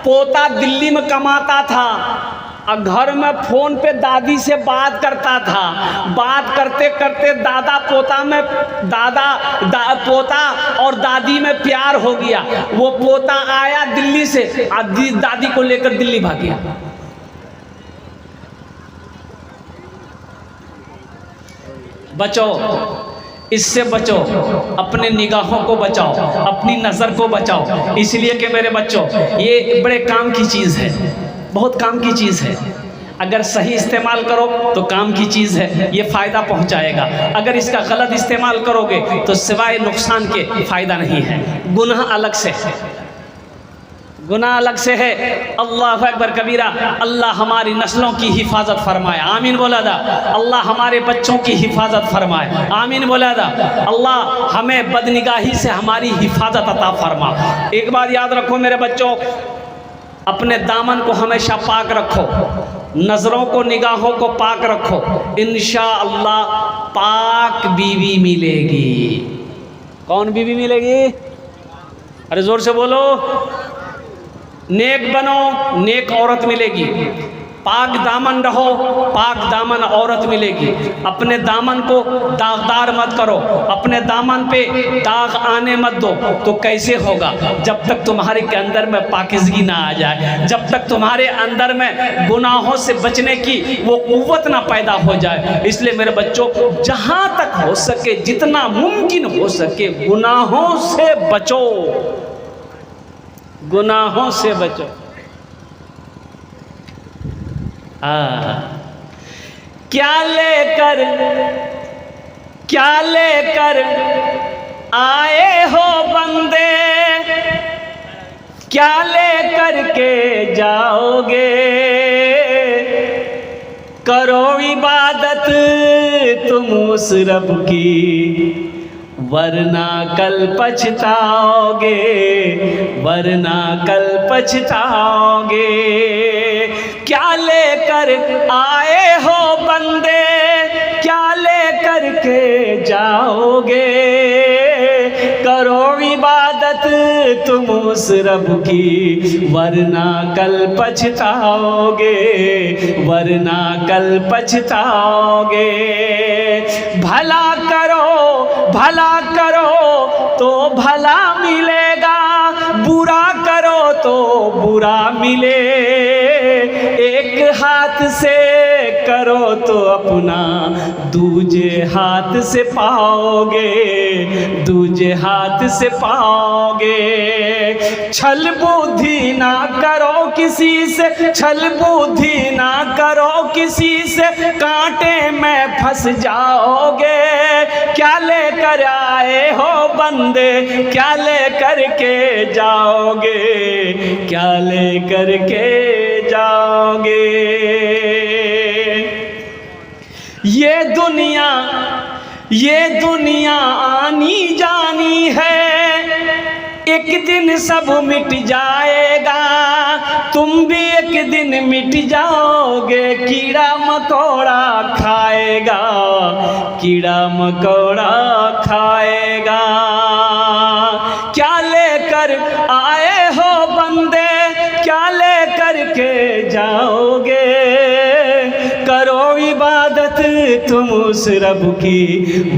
पोता दिल्ली में कमाता था और घर में फ़ोन पे दादी से बात करता था। बात करते करते दादा पोता में पोता और दादी में प्यार हो गया। वो पोता आया दिल्ली से और दादी को लेकर दिल्ली भाग गया। बचो, इससे बचो, अपने निगाहों को बचाओ, अपनी नज़र को बचाओ। इसलिए कि मेरे बच्चों, ये बड़े काम की चीज़ है, बहुत काम की चीज़ है। अगर सही इस्तेमाल करो तो काम की चीज़ है, ये फ़ायदा पहुंचाएगा। अगर इसका गलत इस्तेमाल करोगे तो सिवाय नुकसान के फ़ायदा नहीं है। गुनाह अलग से है, गुनाह अलग से है। अल्लाह अकबर कबीरा। अल्लाह हमारी नस्लों की हिफाजत फरमाए, आमीन बोला था। अल्लाह हमारे बच्चों की हिफाजत फरमाए, आमीन बोला था। अल्लाह हमें बदनिगाही से हमारी हिफाजत अता फरमा। एक बात याद रखो मेरे बच्चों, अपने दामन को हमेशा पाक रखो, नज़रों को, निगाहों को पाक रखो। इंशाअल्लाह पाक बीवी मिलेगी। कौन बीवी मिलेगी? अरे ज़ोर से बोलो। नेक बनो, नेक औरत मिलेगी। पाक दामन रहो, पाक दामन औरत मिलेगी। अपने दामन को दागदार मत करो, अपने दामन पे दाग आने मत दो। तो कैसे होगा? जब तक तुम्हारे के अंदर में पाकिज़गी ना आ जाए, जब तक तुम्हारे अंदर में गुनाहों से बचने की वो कुव्वत ना पैदा हो जाए। इसलिए मेरे बच्चों, जहाँ तक हो सके, जितना मुमकिन हो सके, गुनाहों से बचो, गुनाहों से बचो। क्या लेकर आए हो बंदे, क्या लेकर के जाओगे? करो इबादत तुम उस रब की, वरना कल पछताओगे, वरना कल पछताओगे। क्या लेकर आए हो बंदे, क्या लेकर के जाओगे? करो इबादत तुम उस रब की, वरना कल पछताओगे, वरना कल पछताओगे। भला करो, भला करो तो भला मिलेगा, बुरा करो तो बुरा मिले। एक हाथ से करो तो अपना दूजे हाथ से पाओगे, दूजे हाथ से पाओगे। छल बुद्धि ना करो किसी से, छल बुद्धि ना करो किसी से, कांटे में फंस जाओगे। क्या लेकर आए हो बंदे, क्या लेकर के जाओगे, क्या लेकर के जाओगे? ये दुनिया आनी जानी है, एक दिन सब मिट जाएगा, तुम भी एक दिन मिट जाओगे। कीड़ा मकोड़ा खाएगा, कीड़ा मकोड़ा खाएगा। क्या लेकर आए हो बंदे, क्या लेकर के जाओगे? करो इबादत तुम उस रब की,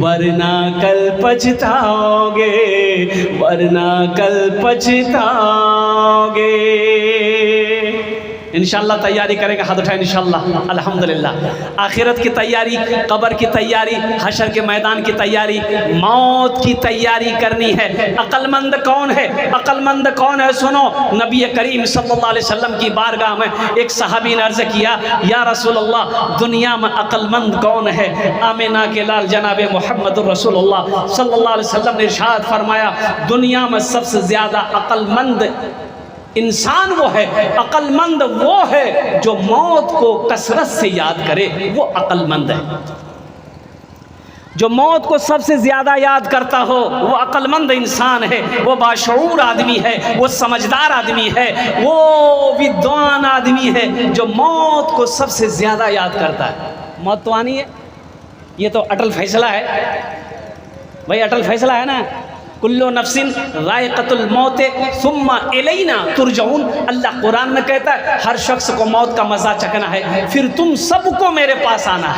वरना कल पछताओगे, वरना कल पछताओगे। इंशाअल्लाह तैयारी करेंगे, हाथ उठाएं इंशाअल्लाह। अल्हम्दुलिल्लाह। आखिरत की तैयारी, कब्र की तैयारी, हशर के मैदान की तैयारी, मौत की तैयारी करनी है। अक्लमंद कौन है? अक्लमंद कौन है? सुनो, नबी करीम सल्लल्लाहु अलैहि वसल्लम की बारगाह में एक सहाबी ने अर्ज़ किया, या रसूलल्लाह, दुनिया में अक्लमंद कौन है? आमिना के लाल जनाब मोहम्मद रसूलुल्लाह सल्लल्लाहु अलैहि वसल्लम ने इरशाद फरमाया, दुनिया में सबसे ज़्यादा अक्लमंद इंसान वो है, अक्लमंद वो है जो मौत को कसरत से याद करे, वो अक्लमंद है। जो मौत को सबसे ज़्यादा याद करता हो वो अक्लमंद इंसान है, वो बाशऊर आदमी है, वो समझदार आदमी है, वो विद्वान आदमी है जो मौत को सबसे ज़्यादा याद करता है। मौत तो आनी है, ये तो अटल फैसला है भाई, अटल फैसला है ना। कुल्लु नफ्सिन ज़ाइक़तुल मौत सुम्मा इलैना तुरजऊन। अल्लाह कुरान में कहता है हर शख्स को मौत का मज़ा चखना है, फिर तुम सबको मेरे पास आना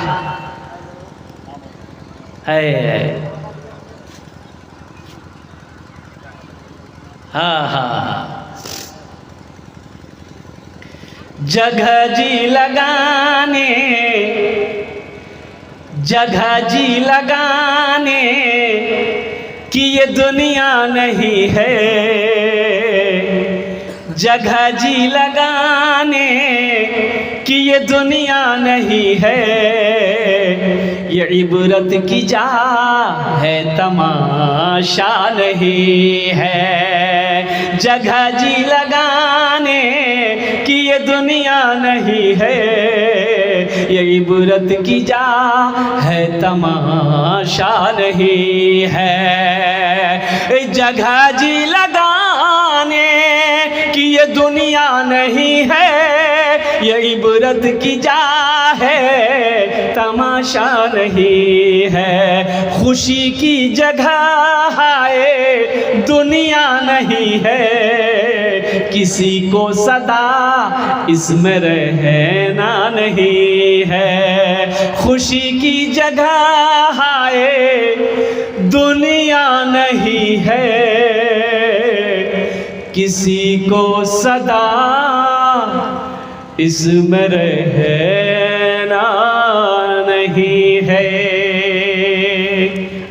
है। हाँ, जगह जी लगाने, जगह जी लगाने कि ये दुनिया नहीं है, जगह जी लगाने कि ये दुनिया नहीं है, ये इबरत की जा है तमाशा नहीं है। जगह जी लगाने कि ये दुनिया नहीं है, ये इबरत की जा है तमाशा नहीं है। जगह जी लगाने कि ये दुनिया नहीं है, ये इबरत की जा है तमाशा नहीं है। खुशी की जगह है दुनिया नहीं है, किसी को सदा इसमें रहना नहीं है। खुशी की जगह है दुनिया नहीं है, किसी को सदा इसमें रहना नहीं है।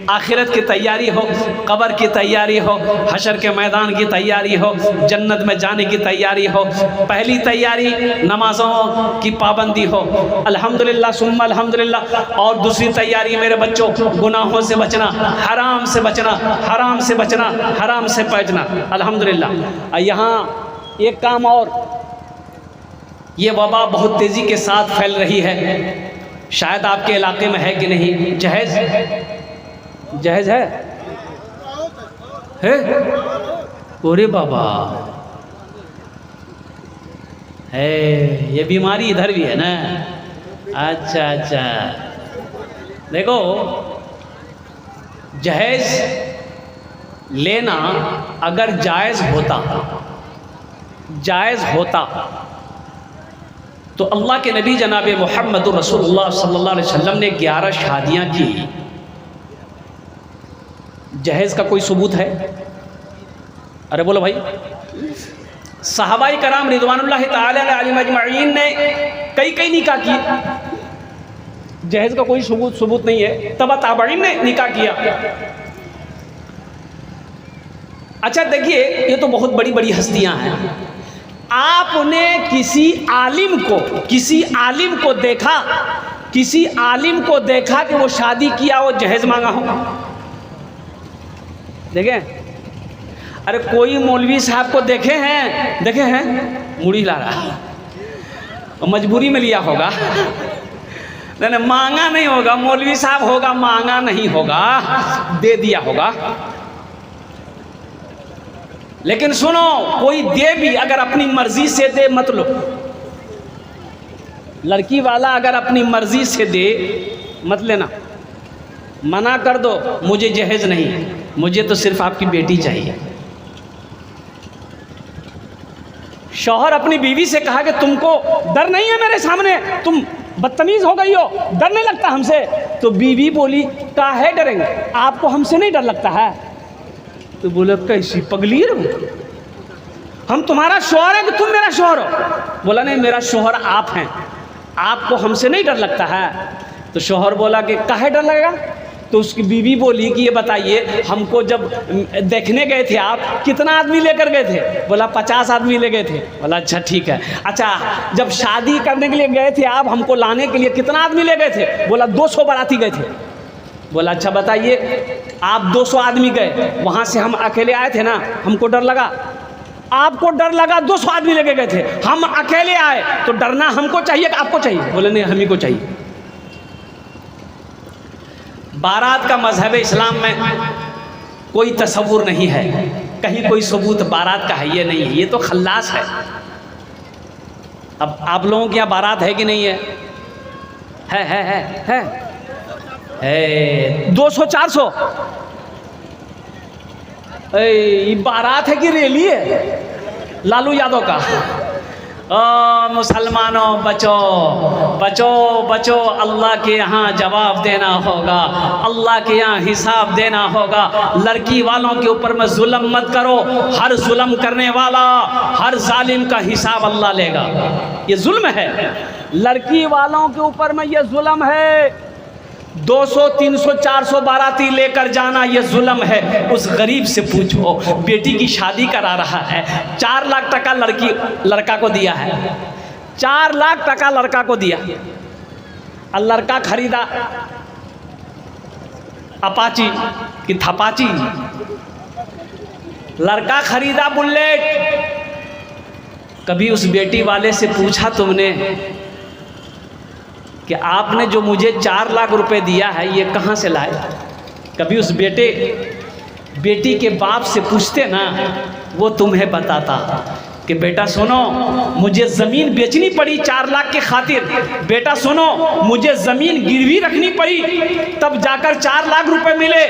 आखिरत की तैयारी हो, कब्र की तैयारी हो, हशर के मैदान की तैयारी हो, जन्नत में जाने की तैयारी हो। पहली तैयारी नमाज़ों की पाबंदी हो, अल्हम्दुलिल्लाह सुम्मा अल्हम्दुलिल्लाह। और दूसरी तैयारी मेरे बच्चों, गुनाहों से बचना, हराम से बचना, हराम से बचना, हराम से बचना। अल्हम्दुलिल्लाह। यहाँ एक काम और, ये वबा बहुत तेज़ी के साथ फैल रही है, शायद आपके इलाके में है कि नहीं। जहेज जहेज है ओरे बाबा है, ये बीमारी इधर भी है ना। अच्छा अच्छा, देखो जहेज लेना अगर जायज़ होता, जायज़ होता तो अल्लाह के नबी जनाब मोहम्मद रसूलुल्लाह सल्लल्लाहु अलैहि वसल्लम ने 11 शादियाँ की। जहेज़ का कोई सबूत है? अरे बोलो भाई। सहाबाई कराम रिज़वानुल्लाहि ताला अलैहिम अजमईन ने कई कई निकाह किए, जहेज़ का कोई सबूत नहीं है। तबा ताबईन ने निकाह किया। अच्छा देखिए, ये तो बहुत बड़ी बड़ी हस्तियां हैं। आपने किसी आलिम को देखा, किसी आलिम को देखा कि वो शादी किया हो, जहेज मांगा हो? देखें? अरे कोई मौलवी साहब को देखे हैं मुड़ी ला रहा, मजबूरी में लिया होगा। नहीं, मांगा नहीं होगा, मौलवी साहब होगा, मांगा नहीं होगा, दे दिया होगा। लेकिन सुनो, कोई दे भी अगर अपनी मर्जी से दे मत लो। लड़की वाला अगर अपनी मर्जी से दे मत लेना, मना कर दो, मुझे जहेज नहीं, मुझे तो सिर्फ आपकी बेटी चाहिए। शौहर अपनी बीवी से कहा कि तुमको डर नहीं है मेरे सामने, तुम बदतमीज हो गई हो, डर नहीं लगता हमसे? तो बीवी बोली काहे डरेंगे, आपको हमसे नहीं डर लगता है? तो बोले कैसी पगली है, हम तुम्हारा शौहर है कि तुम मेरा शौहर हो? बोला नहीं, मेरा शौहर आप हैं, आपको हमसे नहीं डर लगता है? तो शौहर बोला कि काहे डर लगेगा? तो उसकी बीवी बोली कि ये बताइए, हमको जब देखने गए थे आप, कितना आदमी लेकर गए थे? बोला 50 आदमी ले गए थे। बोला अच्छा ठीक है। अच्छा, जब शादी करने के लिए गए थे आप, हमको लाने के लिए कितना आदमी ले गए थे? बोला 200 बाराती गए थे। बोला अच्छा बताइए, आप 200 आदमी गए, वहाँ से हम अकेले आए थे ना, हमको डर लगा? आपको डर लगा, 200 आदमी लेके गए थे, हम अकेले आए, तो डरना हमको चाहिए कि आपको चाहिए? बोले नहीं, हम ही को चाहिए। बारात का मजहब इस्लाम में कोई तसव्वुर नहीं है, कहीं कोई सबूत बारात का है ये नहीं है, ये तो खल्लास है। अब आप लोगों के यहाँ बारात है कि नहीं है? है 200-400 ये बारात है कि रैली है लालू यादव का? मुसलमानों बचो बचो बचो, अल्लाह के यहाँ जवाब देना होगा, अल्लाह के यहाँ हिसाब देना होगा। लड़की वालों के ऊपर में जुल्म मत करो, हर जुल्म करने वाला, हर जालिम का हिसाब अल्लाह लेगा। ये जुल्म है, लड़की वालों के ऊपर में ये जुल्म है। 200 300 400 बाराती लेकर जाना ये जुल्म है। उस गरीब से पूछो, बेटी की शादी करा रहा है, 4 लाख टका लड़का को दिया है, 4 लाख टका लड़का को दिया, और लड़का खरीदा अपाची कि थपाची, लड़का खरीदा बुलेट। कभी उस बेटी वाले से पूछा तुमने कि आपने जो मुझे 4 लाख रुपए दिया है ये कहाँ से लाए? कभी उस बेटी के बाप से पूछते ना, वो तुम्हें बताता कि बेटा सुनो, मुझे ज़मीन बेचनी पड़ी 4 लाख के खातिर, बेटा सुनो मुझे ज़मीन गिरवी रखनी पड़ी तब जाकर 4 लाख रुपए मिले।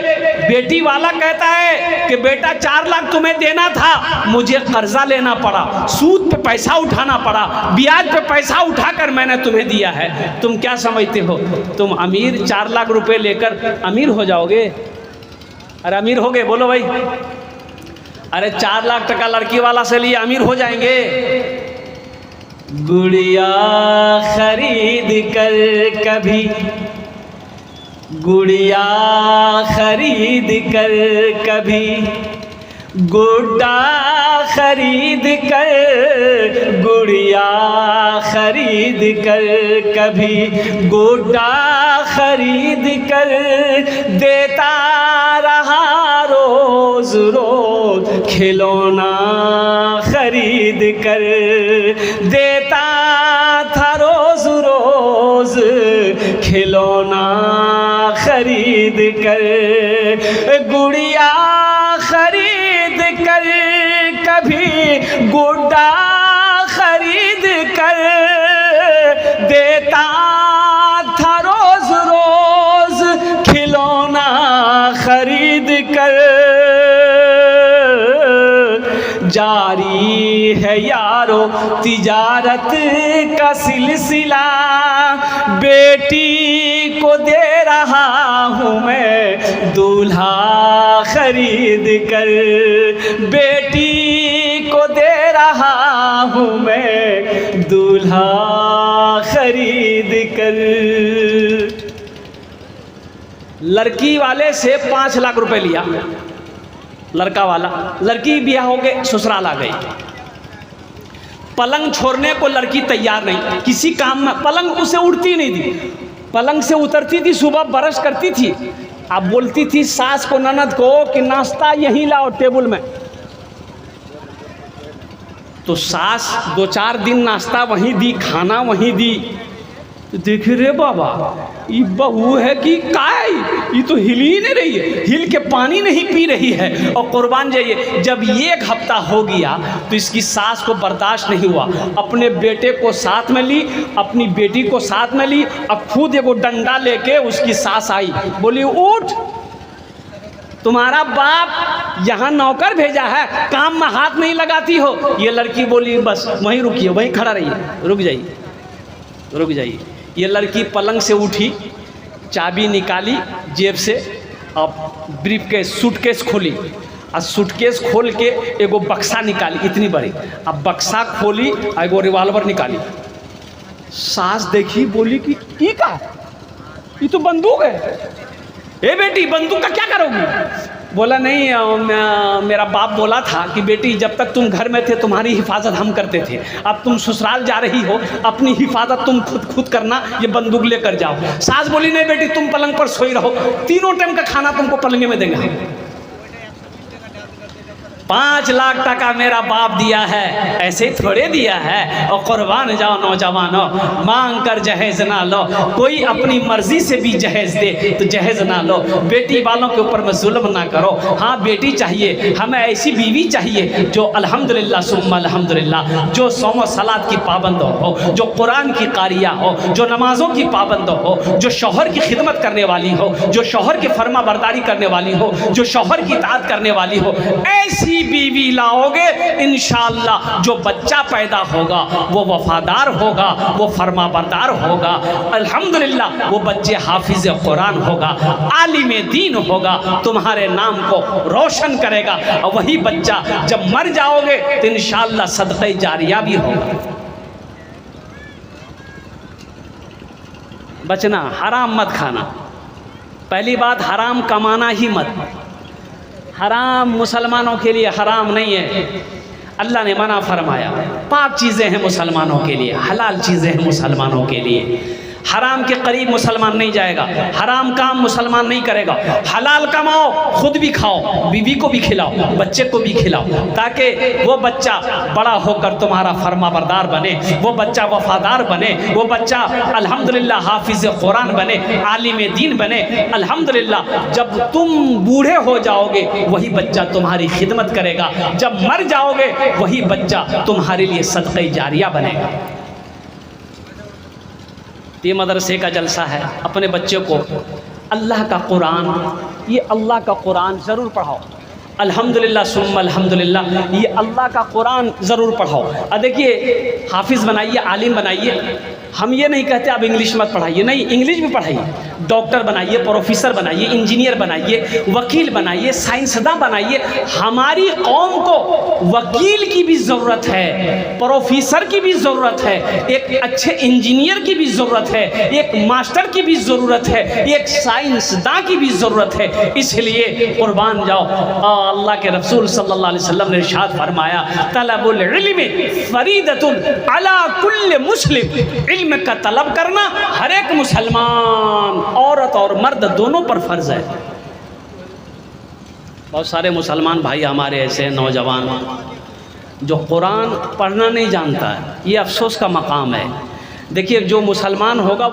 बेटी वाला कहता है कि बेटा 4 लाख तुम्हें देना था, मुझे कर्जा लेना पड़ा, सूद पे पैसा उठाना पड़ा, ब्याज पे पैसा उठाकर मैंने तुम्हें दिया है। तुम क्या समझते हो तुम अमीर 4 लाख रुपए लेकर अमीर हो जाओगे? अरे अमीर हो गए बोलो भाई? अरे 4 लाख टका लड़की वाला से लिए अमीर हो जाएंगे? गुड़िया खरीद कर कभी, गुड़िया खरीद कर कभी, गुड्डा खरीद कर, गुड़िया खरीद कर कभी, गुड्डा खरीद कर देता रहा रोज रोज, खिलौना खरीद कर देता था रोज रोज, खिलौना खरीद कर, गुड़िया खरीद कर कभी, गुड्डा खरीद कर देता था रोज रोज, खिलौना खरीद कर। जारी है यारो तिजारत का सिलसिला, बेटी को दे रहा हूँ मैं दूल्हा खरीद कर, बेटी को दे रहा हूँ मैं दूल्हा खरीद कर। लड़की वाले से 5 लाख रुपए लिया लड़का वाला, लड़की ब्याह हो गए, ससुराल आ गई, पलंग छोड़ने को लड़की तैयार नहीं, किसी काम में पलंग उसे उड़ती नहीं थी, पलंग से उतरती थी, सुबह ब्रश करती थी, अब बोलती थी सास को ननद को कि नाश्ता यहीं लाओ टेबल में, तो सास 2-4 दिन नाश्ता वहीं दी, खाना वहीं दी। तो देखे रे बाबा ये बहू है कि काय, ये तो हिल ही नहीं रही है, हिल के पानी नहीं पी रही है। और कुर्बान जाइए, जब 1 हफ्ता हो गया तो इसकी सास को बर्दाश्त नहीं हुआ, अपने बेटे को साथ में ली, अपनी बेटी को साथ में ली, अब खुद एगो डंडा लेके उसकी सास आई, बोली उठ, तुम्हारा बाप यहाँ नौकर भेजा है, काम में हाथ नहीं लगाती हो। ये लड़की बोली बस वहीं रुकिए, वहीं खड़ा रहिए, रुक जाइए रुक जाइए। ये लड़की पलंग से उठी, चाबी निकाली जेब से, अब ब्रीफ के सूटकेस खोली, और सूटकेस खोल के एगो बक्सा निकाली इतनी बड़ी, अब बक्सा खोली और एगो रिवॉल्वर निकाली। सास देखी, बोली कि ये का, ये तो बंदूक है। ए बेटी बंदूक का क्या करोगी? बोला नहीं, मेरा बाप बोला था कि बेटी जब तक तुम घर में थे तुम्हारी हिफाजत हम करते थे, अब तुम ससुराल जा रही हो, अपनी हिफाजत तुम खुद करना, ये बंदूक लेकर जाओ। सास बोली नहीं बेटी तुम पलंग पर सोई रहो, 3 टाइम का खाना तुमको पलंगे में देंगे। 5 लाख टका मेरा बाप दिया है, ऐसे थोड़े दिया है। और कुर्बान जाओ नौजवानों, मांग कर जहेज ना लो। कोई अपनी मर्जी से भी जहेज दे तो जहेज ना लो। बेटी वालों के ऊपर में जुल्म ना करो। हाँ बेटी चाहिए, हमें ऐसी बीवी चाहिए जो अल्हम्दुलिल्लाह सुम्मा अल्हम्दुलिल्लाह, जो सौम सलात की पाबंद हो, जो कुरान की कारिया हो, जो नमाजों की पाबंद हो, जो शौहर की खिदमत करने वाली हो, जो शौहर की फर्मा बरदारी करने वाली हो, जो शौहर की इताअत करने वाली हो। ऐसी बीवी लाओगे इंशाअल्लाह जो बच्चा पैदा होगा वो वफादार होगा, वो फर्मा बरदार होगा। अल्हम्दुलिल्लाह वो बच्चे हाफिज कुरान होगा, आलिम दीन होगा, तुम्हारे नाम को रोशन करेगा। और वही बच्चा जब मर जाओगे तो इंशाअल्लाह सदक़े जारिया भी होगा। बचना, हराम मत खाना। पहली बात, हराम कमाना ही मत। हराम मुसलमानों के लिए हराम नहीं है, अल्लाह ने मना फरमाया। पाक चीज़ें हैं मुसलमानों के लिए, हलाल चीज़ें हैं मुसलमानों के लिए। हराम के करीब मुसलमान नहीं जाएगा, हराम काम मुसलमान नहीं करेगा। हलाल कमाओ, खुद भी खाओ, बीवी को भी खिलाओ, बच्चे को भी खिलाओ, ताकि वो बच्चा बड़ा होकर तुम्हारा फर्मा बरदार बने, वो बच्चा वफादार बने, वो बच्चा अल्हम्दुलिल्लाह हाफिज कुरान बने, आलिम दीन बने। अल्हम्दुलिल्लाह जब तुम बूढ़े हो जाओगे वही बच्चा तुम्हारी खिदमत करेगा, जब मर जाओगे वही बच्चा तुम्हारे लिए सदक़े जारिया बनेगा। ये मदरसे का जलसा है, अपने बच्चे को अल्लाह का कुरान, ये अल्लाह का कुरान ज़रूर पढ़ाओ। अल्हम्दुलिल्लाह सुम्मा अल्हम्दुलिल्लाह, ये अल्लाह का कुरान ज़रूर पढ़ाओ। अब देखिए, हाफिज़ बनाइए, आलिम बनाइए। हम ये नहीं कहते आप इंग्लिश मत पढ़ाइए, नहीं, इंग्लिश भी पढ़ाइए। डॉक्टर बनाइए, प्रोफेसर बनाइए, इंजीनियर बनाइए, वकील बनाइए, साइंसदान बनाइए। हमारी कौम को वकील की भी ज़रूरत है, प्रोफेसर की भी ज़रूरत है, एक अच्छे इंजीनियर की भी ज़रूरत है, एक मास्टर की भी ज़रूरत है, एक साइंसदान की भी ज़रूरत है। इसलिए कुर्बान जाओ। अल्लाह के रसूल सल्लल्लाहु अलैहि वसल्लम ने इरशाद फरमाया, तलबुल इल्मी फरीदतुन अला कुल्ल मुस्लिम। इल्म का तलब करना हर एक मुसलमान, औरत और मर्द दोनों पर फ़र्ज़ है। बहुत सारे मुसलमान भाई हमारे ऐसे नौजवान जो कुरान पढ़ना नहीं जानता है, ये अफसोस का मकाम है। देखिए, जो मुसलमान होगा